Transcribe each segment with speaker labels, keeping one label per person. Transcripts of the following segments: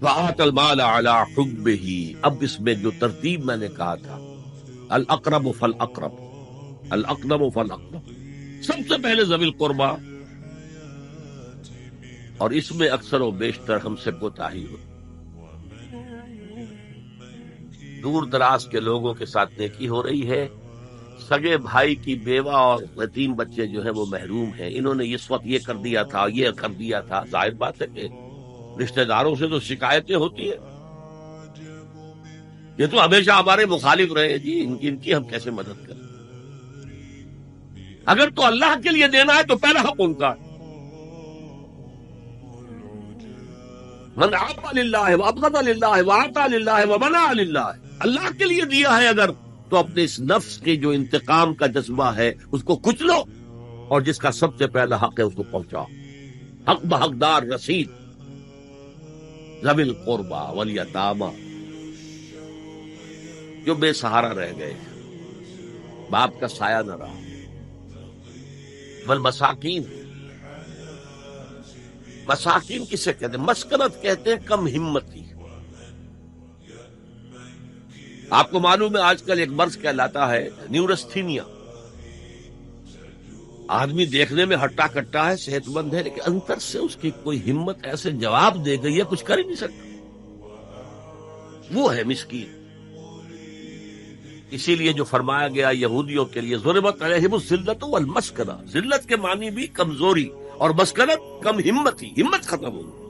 Speaker 1: وآت المال علی حبہ، اب اس میں جو ترتیب میں نے کہا تھا، الاقرب فالاقرب، الاقرب فالاقرب، سب سے پہلے ذوی القربا، اور اس میں اکثر و بیشتر ہم سے کوتاہی ہوتی، دور دراز کے لوگوں کے ساتھ نیکی ہو رہی ہے، سگے بھائی کی بیوہ اور یتیم بچے جو ہیں وہ محروم ہیں، انہوں نے اس وقت یہ کر دیا تھا، یہ کر دیا تھا، ظاہر بات ہے کہ رشتہ داروں سے تو شکایتیں ہوتی ہیں، یہ تو ہمیشہ ہمارے مخالف رہے جی، ان کی ہم کیسے مدد کریں؟ اگر تو اللہ کے لیے دینا ہے تو پہلا حق ان کا، من عطا للہ وابغض للہ وعطا للہ ومنع للہ، اللہ کے لیے دیا ہے اگر تو اپنے اس نفس کے جو انتقام کا جذبہ ہے اس کو کچلو، اور جس کا سب سے پہلا حق ہے اس کو پہنچاؤ، حق بحقدار رسید، ذوی القربى والیتامى، جو بے سہارا رہ گئے، باپ کا سایہ نہ رہا، والمساکین، مساکین کسے کہتے ہیں؟ مسکنت کہتے ہیں کم ہمتی۔ آپ کو معلوم ہے آج کل ایک مرض کہلاتا ہے نیورستھینیا، آدمی دیکھنے میں ہٹا کٹا ہے، صحت مند ہے، لیکن اندر سے اس کی کوئی ہمت ایسے جواب دے گئی ہے کچھ کر ہی نہیں سکتا، وہ ہے مسکین۔ اسی لیے جو فرمایا گیا یہودیوں کے لیے ضربت علیہم الذلۃ والمسکنہ، ذلت کے معنی بھی کمزوری، اور مسکنت کم ہمتی، ہمت ختم ہو گئی۔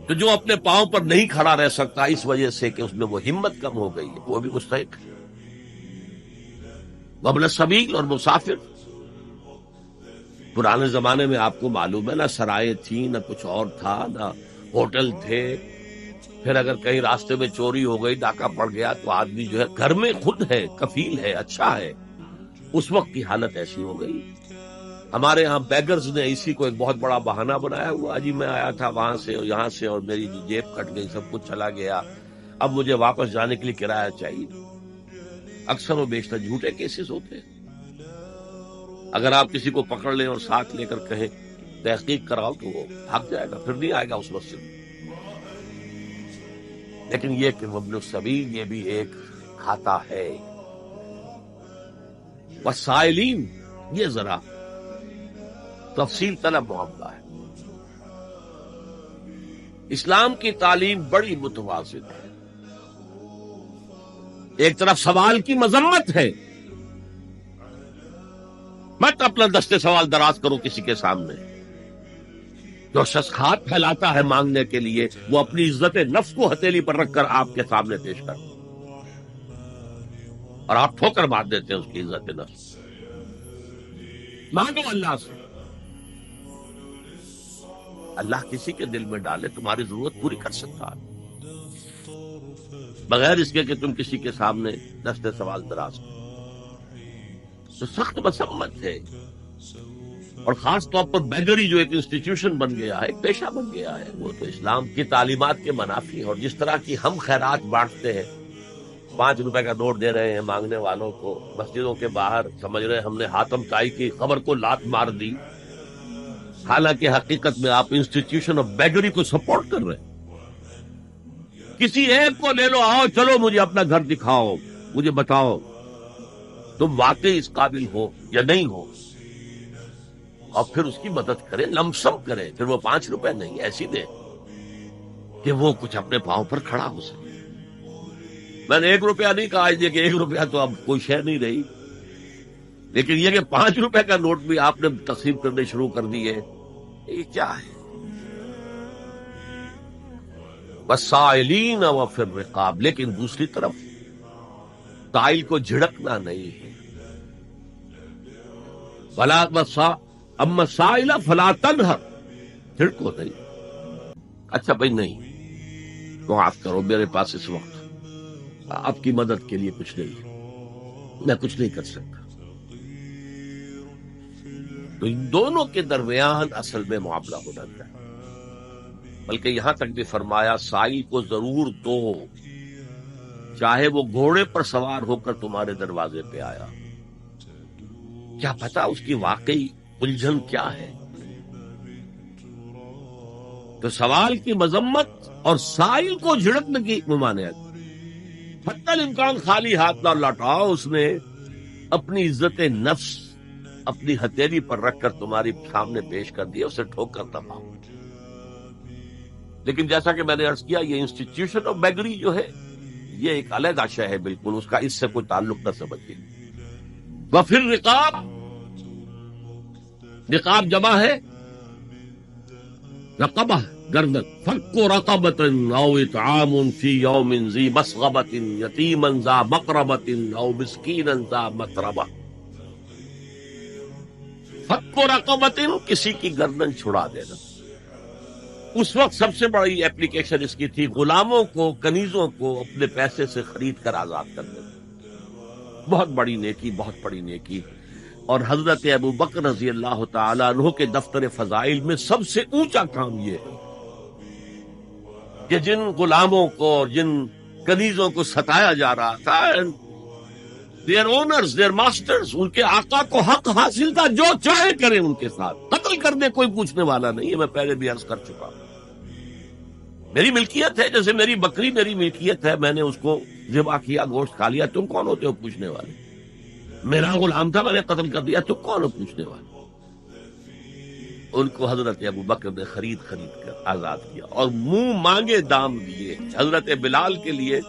Speaker 1: تو جو اپنے پاؤں پر نہیں کھڑا رہ سکتا اس وجہ سے کہ اس میں وہ ہمت کم ہو گئی ہے، وہ بھی مستحق ہے۔ وابن السبیل، اور مسافر، پرانے زمانے میں آپ کو معلوم ہے نہ سرائے تھی، نہ کچھ اور تھا، نہ ہوٹل تھے، پھر اگر کہیں راستے میں چوری ہو گئی، ڈاکہ پڑ گیا، تو آدمی جو ہے گھر میں خود ہے، کفیل ہے، اچھا ہے، اس وقت کی حالت ایسی ہو گئی۔ ہمارے ہاں بیگرز نے اسی کو ایک بہت بڑا بہانہ بنایا ہوا، جی میں آیا تھا وہاں سے اور یہاں سے، اور میری جیب کٹ گئی، سب کچھ چلا گیا، اب مجھے واپس جانے کے لیے کرایہ چاہیے۔ اکثر و بیشتر جھوٹے کیسز ہوتے ہیں۔ اگر آپ کسی کو پکڑ لیں اور ساتھ لے کر کہیں تحقیق کراؤ تو وہ بھاگ جائے گا، پھر نہیں آئے گا اس وقت سے۔ لیکن یہ کہ وابن السبیل یہ بھی ایک کھاتا ہے۔ والسائلین، یہ ذرا تفصیل طلب معاملہ ہے۔ اسلام کی تعلیم بڑی متوازن ہے، ایک طرف سوال کی مذمت ہے، مت اپنا دستے سوال دراز کرو کسی کے سامنے۔ جو شخص ہاتھ پھیلاتا ہے مانگنے کے لیے، وہ اپنی عزت نفس کو ہتھیلی پر رکھ کر آپ کے سامنے پیش کر، اور آپ ٹھوکر مار دیتے ہیں اس کی عزت نفس۔ مانگو اللہ سے، اللہ کسی کے دل میں ڈالے تمہاری ضرورت پوری کر سکتا ہے، بغیر اس کے کہ تم کسی کے سامنے دستے سوال دراز کرو۔ تو سخت مسمت ہے، اور خاص طور پر بیگری جو ایک انسٹیٹیوشن بن گیا ہے، ایک پیشہ بن گیا ہے، وہ تو اسلام کی تعلیمات کے منافی ہے۔ اور جس طرح کی ہم خیرات بانٹتے ہیں، 5 روپے کا نوٹ دے رہے ہیں مانگنے والوں کو، مسجدوں کے باہر سمجھ رہے ہیں ہم نے حاتم طائی کی خبر کو لات مار دی، حالانکہ حقیقت میں آپ انسٹیٹیوشن آف بیگری کو سپورٹ کر رہے ہیں۔ کسی ایک کو لے لو، آؤ چلو مجھے اپنا گھر دکھاؤ، مجھے بتاؤ تم واقعی اس قابل ہو یا نہیں ہو، اور پھر اس کی مدد کرے، لمسم کرے، پھر وہ 5 روپے نہیں ایسی دے کہ وہ کچھ اپنے پاؤں پر کھڑا ہو سکے۔ میں نے 1 روپیہ نہیں کہا کہ 1 روپیہ تو اب کوئی شے نہیں رہی، لیکن یہ کہ 5 روپے کا نوٹ بھی آپ نے تقسیم کرنے شروع کر دیے، یہ کیا ہے؟ والسائلین وفی الرقاب، لیکن دوسری طرف سائل کو جھڑکنا نہیں ہے، ولا اما السائل فلا تنہر، جھڑکو نہیں۔ اچھا بھائی نہیں تو معاف کرو، میرے پاس اس وقت آپ کی مدد کے لیے کچھ نہیں، میں کچھ نہیں کر سکتا۔ تو ان دونوں کے درمیان اصل میں معاملہ ہونا چاہیے، بلکہ یہاں تک بھی فرمایا سائل کو ضرور دو، چاہے وہ گھوڑے پر سوار ہو کر تمہارے دروازے پہ آیا، کیا پتا اس کی واقعی الجھن کیا ہے۔ تو سوال کی مذمت اور سائل کو جھڑکنے کی ممانعت. حتی الامکان خالی ہاتھ نہ لوٹاؤ. اس نے اپنی عزت نفس اپنی ہتھیلی پر رکھ کر تمہاری سامنے پیش کر دیا, اسے ٹھوک کر دباؤ. لیکن جیسا کہ میں نے عرض کیا, یہ انسٹیٹیوشن آف بیگری جو ہے یہ ایک علیحدہ شے ہے بالکل, اس کا اس سے کوئی تعلق نہ سمجھیے. وفر رقاب, رقاب جمع ہے رقبہ, گردن. فک رقبۃ او اطعام فی یوم ذی مسغبۃ یتیما ذا مقربۃ او مسکینا ذا متربہ. فک رقبۃ, کسی کی گردن چھڑا دینا. اس وقت سب سے بڑی ایپلیکیشن اس کی تھی غلاموں کو, کنیزوں کو اپنے پیسے سے خرید کر آزاد کر دینا. بہت بڑی نیکی, بہت بڑی نیکی. اور حضرت ابو بکر رضی اللہ تعالیٰ عنہ کے دفتر فضائل میں سب سے اونچا کام یہ ہے کہ جن غلاموں کو اور جن کنیزوں کو ستایا جا رہا تھا, دیئر اونرز, دیئر ماسٹرز, ان کے آقا کو حق حاصل تھا, جو چاہے کریں ان کے ساتھ, قتل کرنے کوئی پوچھنے والا نہیں ہے. میں پہلے بھی عرض کر چکا ہوں, میری ملکیت ہے, جیسے میری بکری میری ملکیت ہے, میں نے اس کو ذبح کیا, گوشت کھا لیا, تم کون ہوتے ہو پوچھنے والے؟ میرا غلام تھا, میں نے قتل کر دیا, تم کون ہو پوچھنے والے؟ ان کو حضرت ابو بکر نے خرید کر آزاد کیا اور منہ مانگے دام دیے. حضرت بلال کے لیے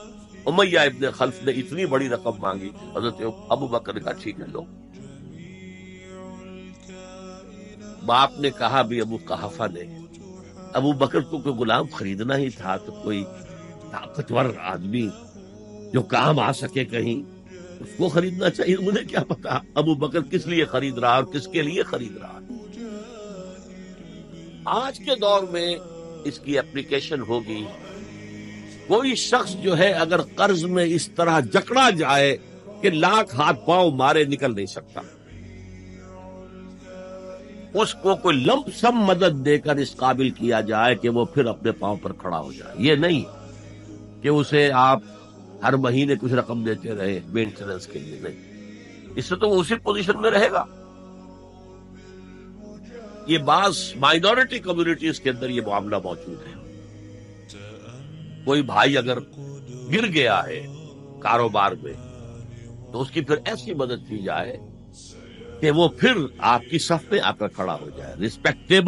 Speaker 1: امیہ ابن خلف نے اتنی بڑی رقم مانگی, حضرت ابو بکر نے کہا ٹھیک ہے لو. باپ نے کہا بھی, ابو قحافہ نے, ابو بکر کو کوئی غلام خریدنا ہی تھا تو کوئی طاقتور آدمی جو کام آ سکے کہیں, اس کو خریدنا چاہیے. مجھے کیا پتا ابو بکر کس لیے خرید رہا اور کس کے لیے خرید رہا. آج کے دور میں اس کی اپلیکیشن ہوگی. کوئی شخص جو ہے اگر قرض میں اس طرح جکڑا جائے کہ لاکھ ہاتھ پاؤں مارے نکل نہیں سکتا, اس کو کوئی لمپ سم مدد دے کر اس قابل کیا جائے کہ وہ پھر اپنے پاؤں پر کھڑا ہو جائے. یہ نہیں کہ اسے آپ ہر مہینے کچھ رقم دیتے رہے مینٹیننس کے لیے, نہیں, اس سے تو وہ اسی پوزیشن میں رہے گا. یہ بعض مائنورٹی کمیونٹیز کے اندر یہ معاملہ موجود ہے. کوئی بھائی اگر گر گیا ہے کاروبار میں تو اس کی پھر ایسی مدد کی جائے کہ وہ پھر آپ کی صف میں آ کر کھڑا ہو جائے, ریسپیکٹیبل